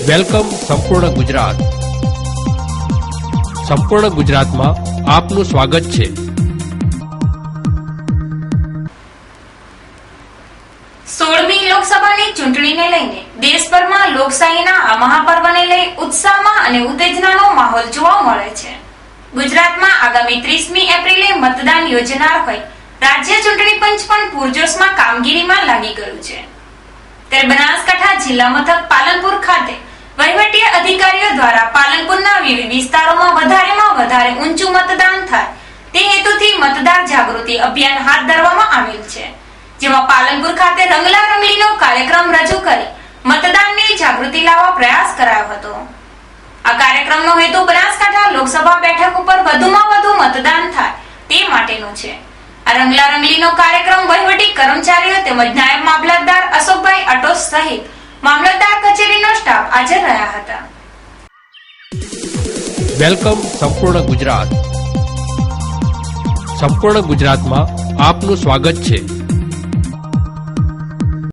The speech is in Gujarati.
વેલકમ સંપૂર્ણ ગુજરાત. સંપૂર્ણ ગુજરાતમાં આપનું સ્વાગત છે. 16મી લોકસભાની ચૂંટણીને લઈને દેશભરમાં લોકશાહીના આ મહાપર્વને લઈ ઉત્સાહમાં અને ઉત્તેજનાનો માહોલ જોવા મળે છે. ગુજરાતમાં આગામી 30મી એપ્રિલે મતદાન યોજનાર હોય રાજ્ય ચૂંટણી પંચ પણ પૂરજોશમાં કામગીરીમાં લાગી ગયું છે. ત્યારે બનાસકાંઠા જિલ્લા મથક પાલનપુર ખાતે વહીવટી અધિકારીઓ દ્વારા પાલનપુરના વિવિધ વિસ્તારોમાં વધારેમાં વધારે ઊંચું મતદાન થાય તે હેતુથી મતદાર જાગૃતિ અભિયાન હાથ ધરવામાં આવેલ છે. જેમાં પાલનપુર ખાતે રંગલા રંગલીનો કાર્યક્રમ રજૂ કરી મતદાનની જાગૃતિ લાવવા પ્રયાસ કરાયો હતો. આ કાર્યક્રમનો હેતુ બનાસકાંઠા લોકસભા બેઠક ઉપર વધુમાં વધુ મતદાન થાય તે માટેનો છે. આ રંગલા રંગલીનો કાર્યક્રમ વહીવટી કર્મચારીઓ તેમજ નાયબ મામલતદાર અશોકભાઈ અટોસ સહિત મામલતદાર કચેરીનો સ્ટાફ હાજર રહ્યા હતા. વેલકમ સંપૂર્ણ ગુજરાત. સંપૂર્ણ ગુજરાતમાં આપનું સ્વાગત છે.